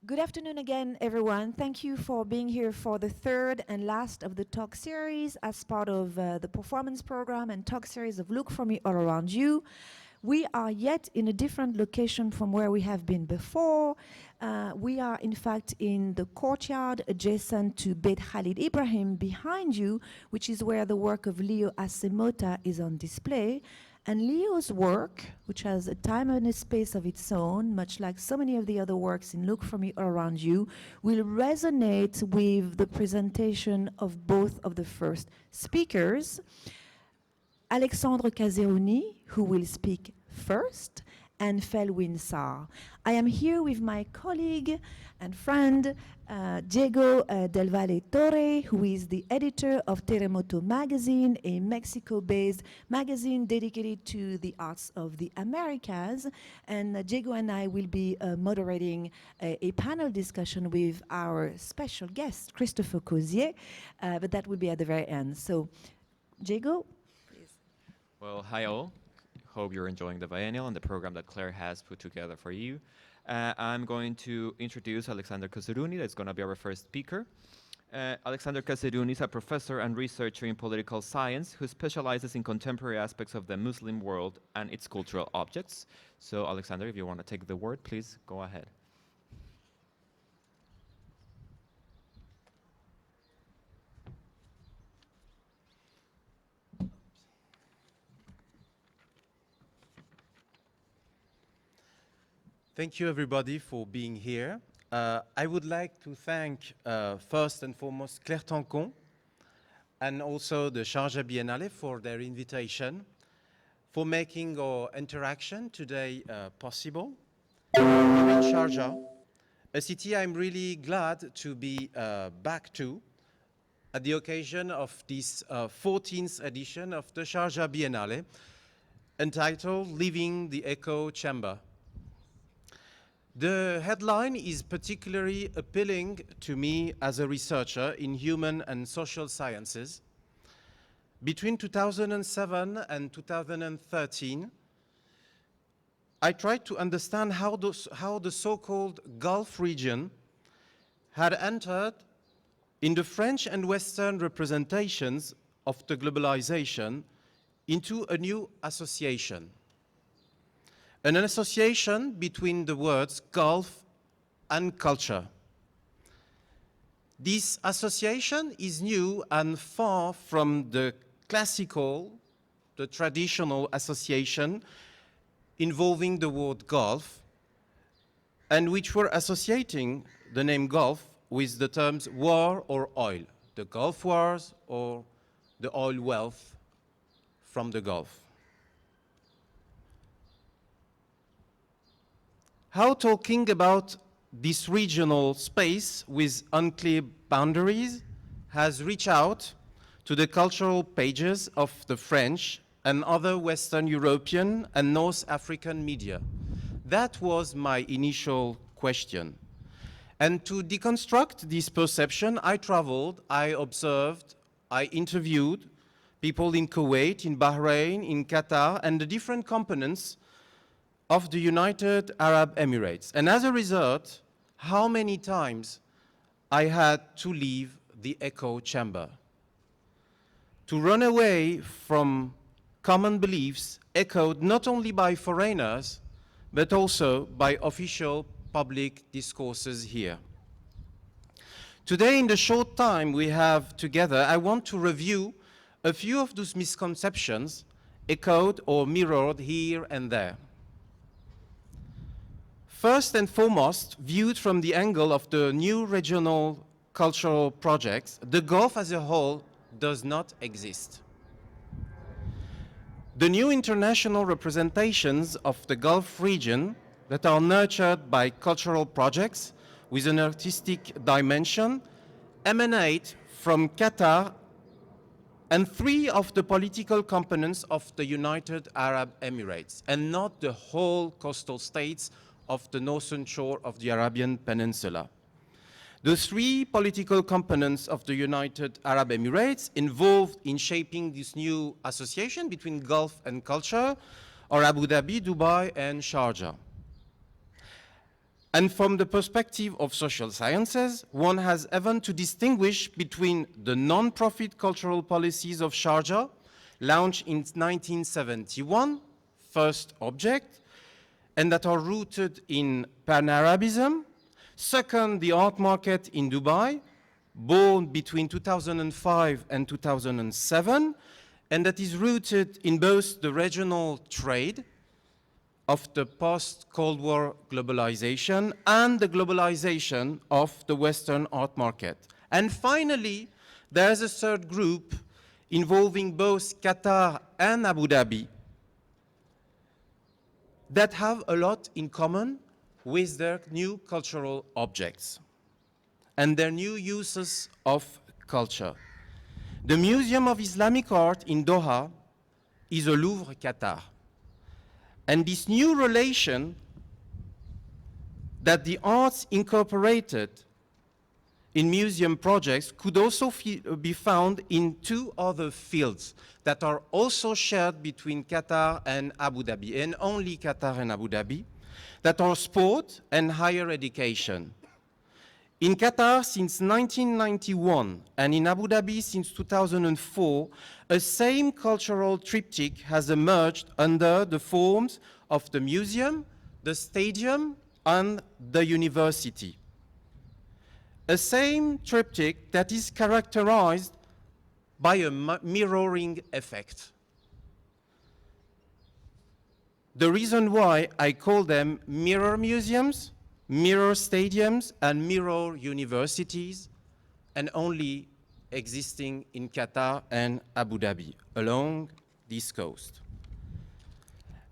Good afternoon again, everyone. Thank you for being here for the third and last of the talk series as part of the performance program and talk series of Look For Me All Around You. We are yet in a different location from where we have been before. We are in fact in the courtyard adjacent to Beit Khalid Ibrahim behind you, which is where the work of Leo Asemota is on display. And Leo's work, which has a time and a space of its own, much like so many of the other works in Look For Me All Around You, will resonate with the presentation of both of the first speakers. Alexandre Kazerouni, who will speak first, and Felwin Sarr. I am here with my colleague and friend, Diego Del Valle Torre, who is the editor of Terremoto magazine, a Mexico-based magazine dedicated to the arts of the Americas. And Diego and I will be moderating a panel discussion with our special guest, Christopher Cozier, but that will be at the very end. So, Diego, please. Well, hi all. Hope you're enjoying the biennial and the program that Claire has put together for you. I'm going to introduce Alexandre Kazerouni. That's going to be our first speaker. Alexandre Kazerouni is a professor and researcher in political science who specializes in contemporary aspects of the Muslim world and its cultural objects. So, Alexandre, if you want to take the word, please go ahead. Thank you, everybody, for being here. I would like to thank, first and foremost, Claire Tancons and also the Sharjah Biennial for their invitation, for making our interaction today possible. Here in Sharjah, a city I'm really glad to be back to at the occasion of this 14th edition of the Sharjah Biennial, entitled Leaving the Echo Chamber. The headline is particularly appealing to me as a researcher in human and social sciences. Between 2007 and 2013, I tried to understand how the so-called Gulf region had entered in the French and Western representations of the globalization into a new association. An association between the words Gulf and culture. This association is new and far from the classical, the traditional association involving the word Gulf, and which were associating the name Gulf with the terms war or oil, the Gulf Wars or the oil wealth from the Gulf. How talking about this regional space with unclear boundaries has reached out to the cultural pages of the French and other Western European and North African media? That was my initial question. And to deconstruct this perception, I traveled, I observed, I interviewed people in Kuwait, in Bahrain, in Qatar, and the different components of the United Arab Emirates. And as a result, how many times I had to leave the echo chamber, to run away from common beliefs echoed not only by foreigners, but also by official public discourses here. Today, in the short time we have together, I want to review a few of those misconceptions echoed or mirrored here and there. First and foremost, viewed from the angle of the new regional cultural projects, the Gulf as a whole does not exist. The new international representations of the Gulf region that are nurtured by cultural projects with an artistic dimension emanate from Qatar and three of the political components of the United Arab Emirates, and not the whole coastal states of the northern shore of the Arabian Peninsula. The three political components of the United Arab Emirates involved in shaping this new association between Gulf and culture are Abu Dhabi, Dubai, and Sharjah. And from the perspective of social sciences, one has even to distinguish between the non-profit cultural policies of Sharjah, launched in 1971, first object, and that are rooted in Pan-Arabism. Second, the art market in Dubai, born between 2005 and 2007, and that is rooted in both the regional trade of the post-Cold War globalization and the globalization of the Western art market. And finally, there's a third group involving both Qatar and Abu Dhabi that have a lot in common with their new cultural objects and their new uses of culture. The Museum of Islamic Art in Doha is a Louvre Qatar. And this new relation that the arts incorporated in museum projects could also be found in two other fields that are also shared between Qatar and Abu Dhabi, and only Qatar and Abu Dhabi, that are sport and higher education. In Qatar since 1991 and in Abu Dhabi since 2004, a same cultural triptych has emerged under the forms of the museum, the stadium, and the university. A same triptych that is characterized by a mirroring effect. The reason why I call them mirror museums, mirror stadiums, and mirror universities, and only existing in Qatar and Abu Dhabi along this coast.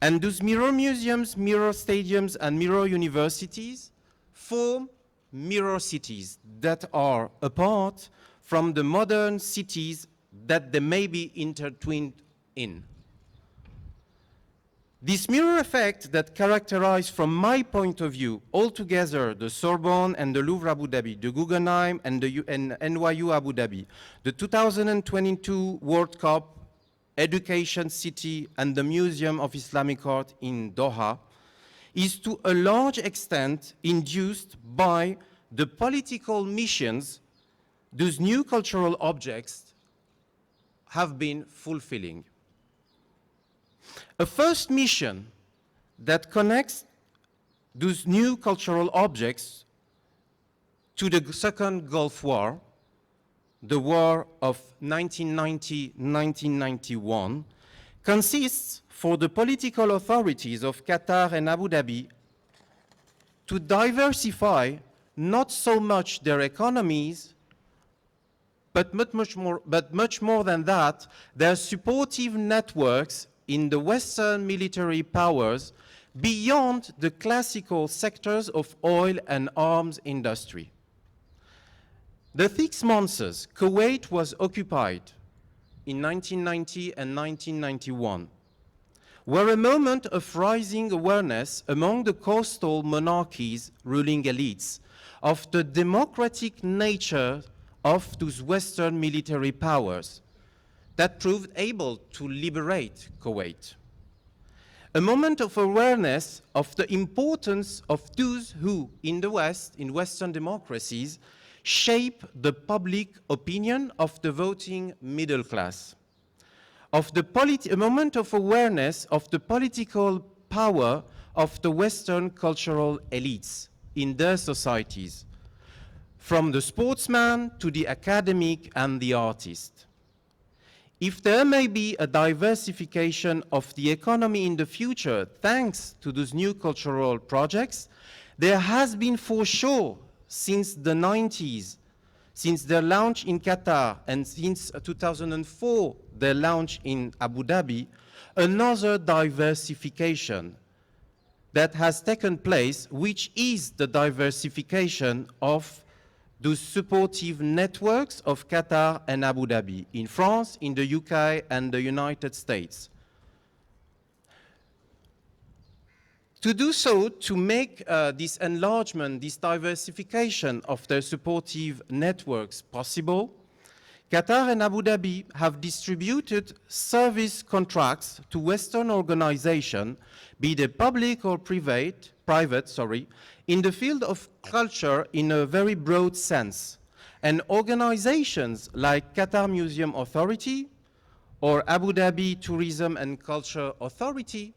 And those mirror museums, mirror stadiums, and mirror universities form mirror cities that are apart from the modern cities that they may be intertwined in. This mirror effect that characterized, from my point of view, altogether the Sorbonne and the Louvre Abu Dhabi, the Guggenheim and the NYU Abu Dhabi, the 2022 World Cup Education City and the Museum of Islamic Art in Doha, is to a large extent induced by the political missions those new cultural objects have been fulfilling. A first mission that connects those new cultural objects to the Second Gulf War, the war of 1990-1991, consists for the political authorities of Qatar and Abu Dhabi to diversify not so much their economies, but much more than that, their supportive networks in the Western military powers beyond the classical sectors of oil and arms industry. The 6 months Kuwait was occupied in 1990 and 1991 were a moment of rising awareness among the coastal monarchies' ruling elites of the democratic nature of those Western military powers that proved able to liberate Kuwait. A moment of awareness of the importance of those who, in the West, in Western democracies, shape the public opinion of the voting middle class. A moment of awareness of the political power of the Western cultural elites in their societies, from the sportsman to the academic and the artist. If there may be a diversification of the economy in the future thanks to those new cultural projects, there has been for sure since the 90s, since their launch in Qatar and since 2004, their launch in Abu Dhabi, another diversification that has taken place, which is the diversification of those supportive networks of Qatar and Abu Dhabi in France, in the UK, and the United States. To do so, to make this enlargement, this diversification of their supportive networks possible, Qatar and Abu Dhabi have distributed service contracts to Western organizations, be they public or private, in the field of culture in a very broad sense. And organizations like Qatar Museum Authority or Abu Dhabi Tourism and Culture Authority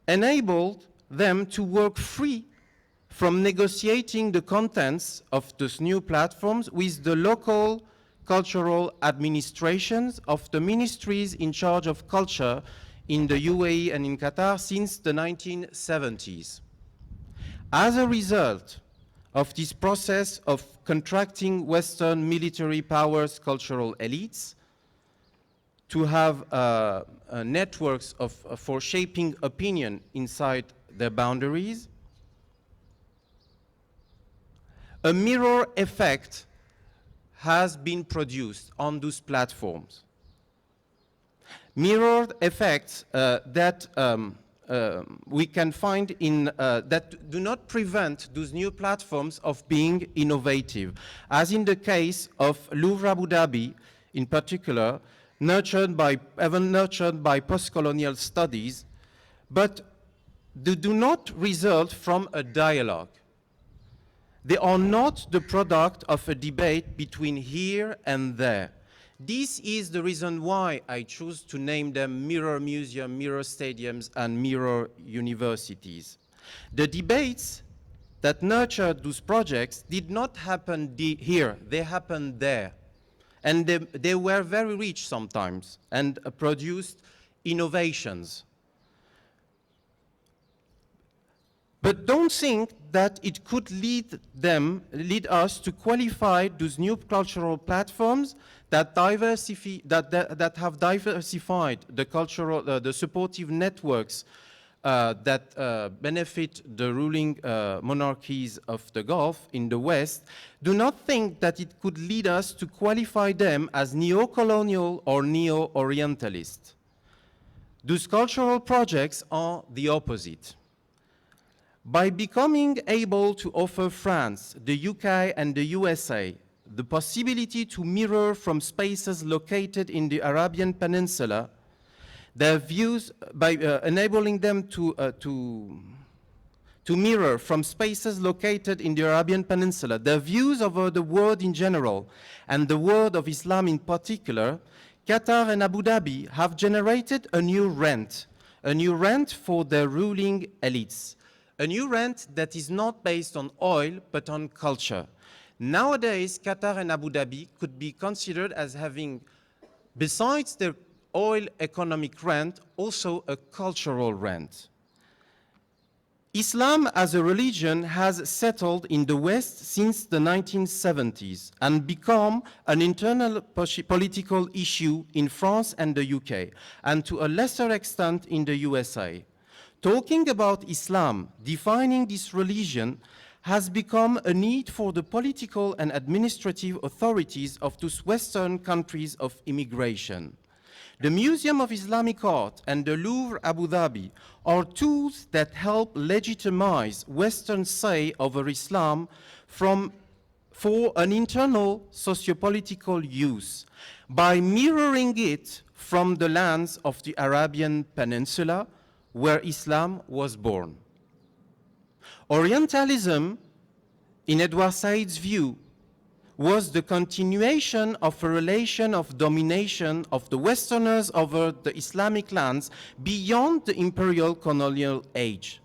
enabled them to work free from negotiating the contents of those new platforms with the local cultural administrations of the ministries in charge of culture in the UAE and in Qatar since the 1970s. As a result of this process of contracting Western military powers' cultural elites to have networks for shaping opinion inside their boundaries, a mirror effect has been produced on those platforms. Mirrored effects that we can find in that do not prevent those new platforms of being innovative, as in the case of Louvre Abu Dhabi, in particular, nurtured by post-colonial studies, but they do not result from a dialogue. They are not the product of a debate between here and there. This is the reason why I choose to name them mirror museum, mirror stadiums, and mirror universities. The debates that nurtured those projects did not happen here, they happened there. And they were very rich sometimes and produced innovations. But don't think that it could lead us to qualify those new cultural platforms that have diversified the cultural, the supportive networks that benefit the ruling monarchies of the Gulf in the West. Do not think that it could lead us to qualify them as neo-colonial or neo-orientalist. Those cultural projects are the opposite. By becoming able to offer France, the UK, and the USA the possibility to mirror from spaces located in the Arabian Peninsula, their views, by enabling them to mirror from spaces located in the Arabian Peninsula, their views over the world in general, and the world of Islam in particular, Qatar and Abu Dhabi have generated a new rent for their ruling elites. A new rent that is not based on oil, but on culture. Nowadays, Qatar and Abu Dhabi could be considered as having, besides their oil economic rent, also a cultural rent. Islam as a religion has settled in the West since the 1970s and become an internal political issue in France and the UK, and to a lesser extent in the USA. Talking about Islam, defining this religion, has become a need for the political and administrative authorities of those Western countries of immigration. The Museum of Islamic Art and the Louvre Abu Dhabi are tools that help legitimize Western say over Islam for an internal sociopolitical use by mirroring it from the lands of the Arabian Peninsula, where Islam was born. Orientalism, in Edward Said's view, was the continuation of a relation of domination of the Westerners over the Islamic lands beyond the imperial colonial age.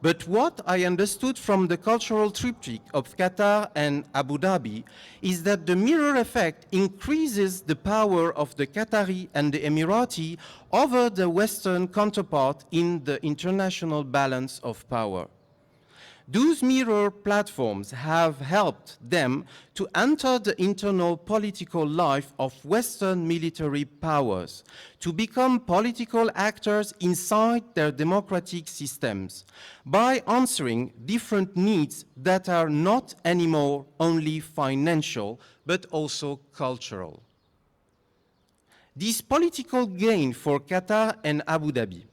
But what I understood from the cultural triptych of Qatar and Abu Dhabi is that the mirror effect increases the power of the Qatari and the Emirati over the Western counterpart in the international balance of power. Those mirror platforms have helped them to enter the internal political life of Western military powers, to become political actors inside their democratic systems, by answering different needs that are not anymore only financial, but also cultural. This political gain for Qatar and Abu Dhabi,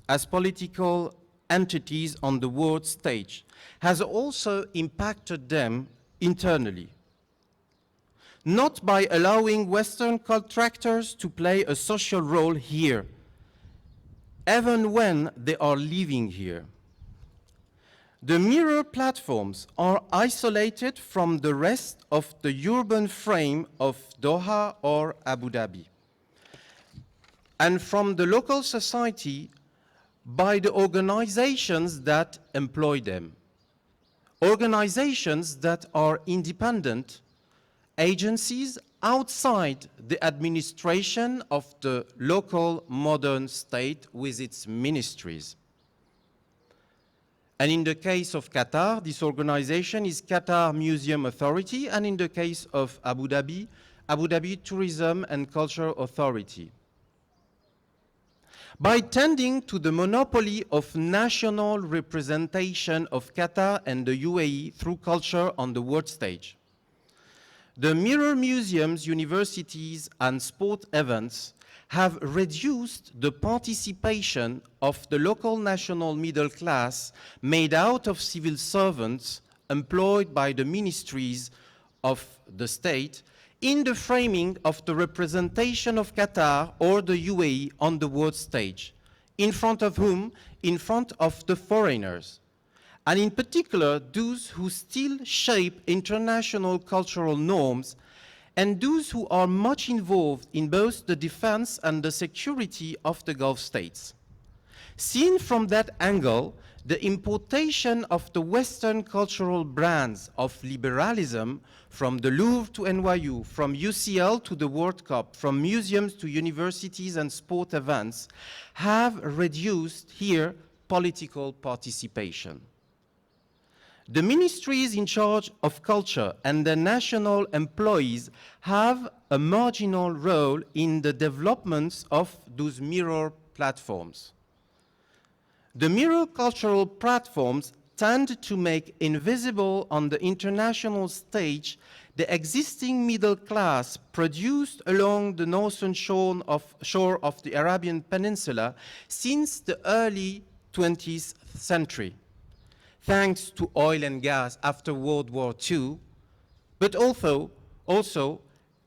as political entities on the world stage, has also impacted them internally. Not by allowing Western contractors to play a social role here, even when they are living here. The mirror platforms are isolated from the rest of the urban frame of Doha or Abu Dhabi, and from the local society by the organizations that employ them. Organizations that are independent agencies outside the administration of the local modern state with its ministries. And in the case of Qatar, this organization is Qatar Museum Authority, and in the case of Abu Dhabi Tourism and Culture Authority. By tending to the monopoly of national representation of Qatar and the UAE through culture on the world stage, the mirror museums, universities, and sport events have reduced the participation of the local national middle class made out of civil servants employed by the ministries of the state in the framing of the representation of Qatar or the UAE on the world stage. In front of whom? In front of the foreigners. And in particular, those who still shape international cultural norms and those who are much involved in both the defense and the security of the Gulf states. Seen from that angle, the importation of the Western cultural brands of liberalism from the Louvre to NYU, from UCL to the World Cup, from museums to universities and sport events, have reduced here political participation. The ministries in charge of culture and the national employees have a marginal role in the developments of those mirror platforms. The mirror cultural platforms tend to make invisible on the international stage the existing middle class produced along the northern shore of the Arabian Peninsula since the early 20th century, thanks to oil and gas after World War II, but also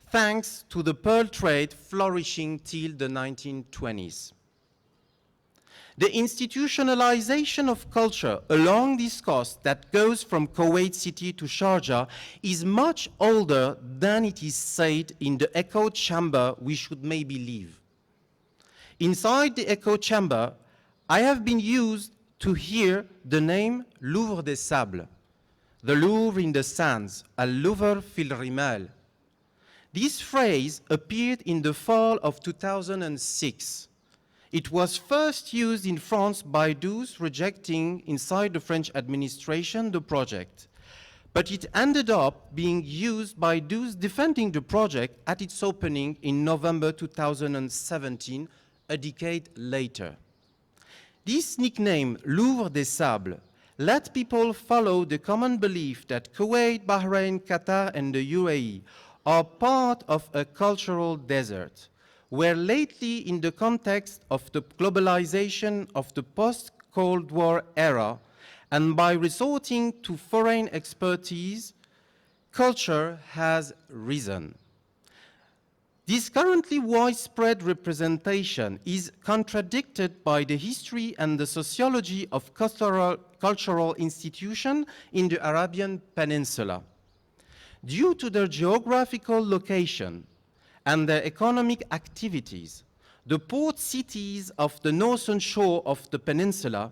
thanks to the pearl trade flourishing till the 1920s. The institutionalization of culture along this coast that goes from Kuwait City to Sharjah is much older than it is said in the echo chamber we should maybe leave. Inside the echo chamber, I have been used to hear the name Louvre des Sables, the Louvre in the sands, al Louvre fil Rimal. This phrase appeared in the fall of 2006. It was first used in France by those rejecting inside the French administration the project, but it ended up being used by those defending the project at its opening in November 2017, a decade later. This nickname, Louvre des Sables, let people follow the common belief that Kuwait, Bahrain, Qatar, and the UAE are part of a cultural desert, where lately, in the context of the globalization of the post-Cold War era, and by resorting to foreign expertise, culture has risen. This currently widespread representation is contradicted by the history and the sociology of cultural institutions in the Arabian Peninsula. Due to their geographical location and their economic activities, the port cities of the northern shore of the peninsula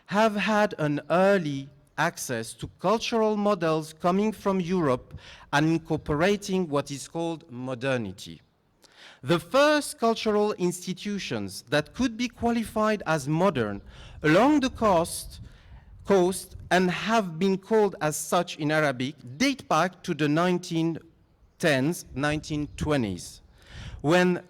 have had an early access to cultural models coming from Europe and incorporating what is called modernity. The first cultural institutions that could be qualified as modern along the coast and have been called as such in Arabic date back to the 1910s, 1920s, when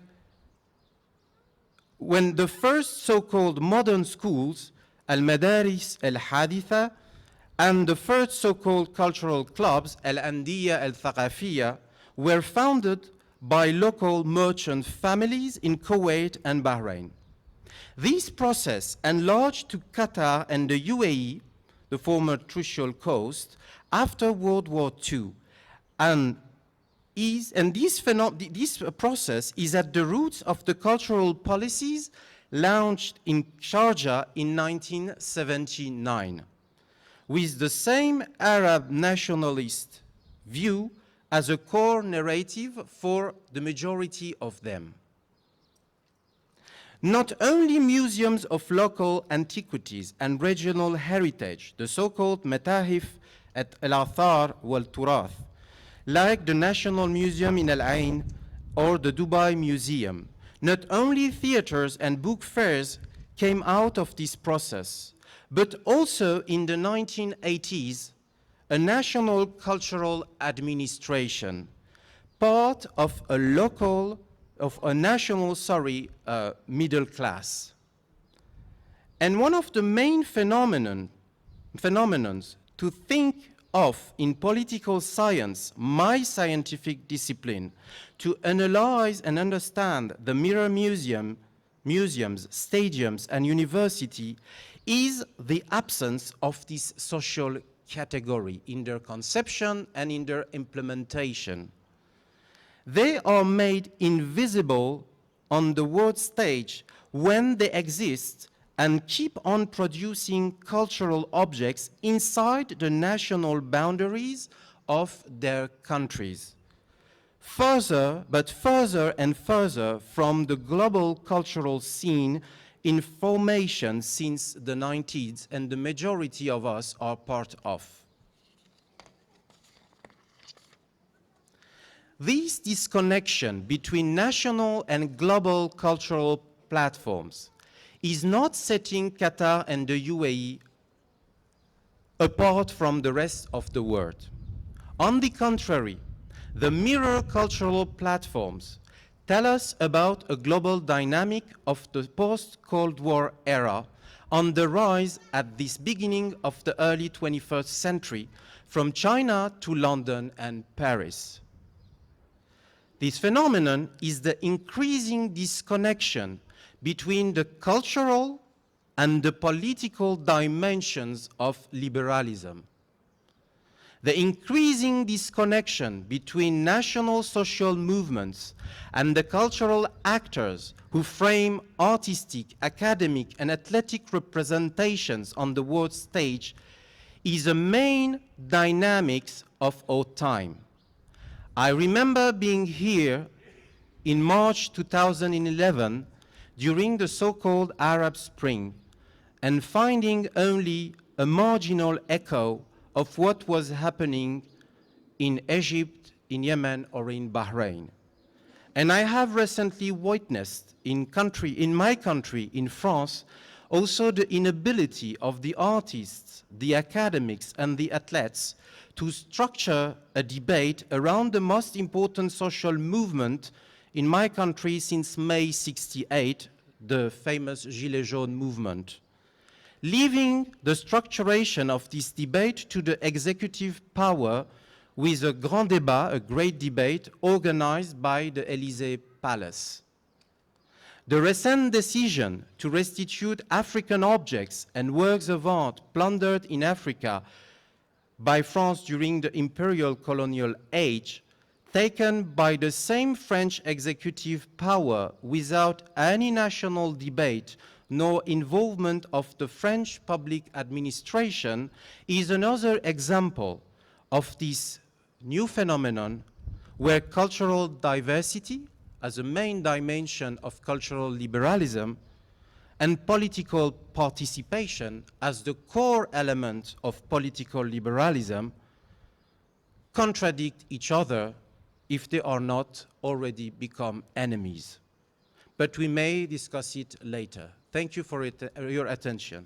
the first so-called modern schools, al-Madaris al-Haditha, and the first so-called cultural clubs, al-Andiya al-Thaqafiyya, were founded by local merchant families in Kuwait and Bahrain. This process enlarged to Qatar and the UAE, the former Trucial Coast, after World War II, and this process is at the roots of the cultural policies launched in Sharjah in 1979, with the same Arab nationalist view as a core narrative for the majority of them. Not only museums of local antiquities and regional heritage, the so-called Matahif at Al-Athar wal-Turath, like the National Museum in Al Ain or the Dubai Museum, not only theaters and book fairs came out of this process, but also in the 1980s, a national cultural administration, part of a national middle class. And one of the main phenomenons to think of in political science, my scientific discipline, to analyze and understand the mirror museums, stadiums, and university is the absence of this social category in their conception and in their implementation. They are made invisible on the world stage when they exist and keep on producing cultural objects inside the national boundaries of their countries. Further and further from the global cultural scene in formation since the 90s, and the majority of us are part of. This disconnection between national and global cultural platforms is not setting Qatar and the UAE apart from the rest of the world. On the contrary, the mirror cultural platforms tell us about a global dynamic of the post-Cold War era on the rise at this beginning of the early 21st century from China to London and Paris. This phenomenon is the increasing disconnection between the cultural and the political dimensions of liberalism. The increasing disconnection between national social movements and the cultural actors who frame artistic, academic, and athletic representations on the world stage is a main dynamics of our time. I remember being here in March 2011 during the so-called Arab Spring and finding only a marginal echo of what was happening in Egypt, in Yemen, or in Bahrain. And I have recently witnessed in my country, in France, also the inability of the artists, the academics, and the athletes to structure a debate around the most important social movement in my country since May '68, the famous Gilets jaunes movement, leaving the structuration of this debate to the executive power with a grand débat, a great debate, organized by the Élysée Palace. The recent decision to restitute African objects and works of art plundered in Africa by France during the imperial colonial age, taken by the same French executive power without any national debate nor involvement of the French public administration, is another example of this new phenomenon where cultural diversity, as a main dimension of cultural liberalism, and political participation as the core element of political liberalism contradict each other if they are not already become enemies. But we may discuss it later. Thank you for your attention.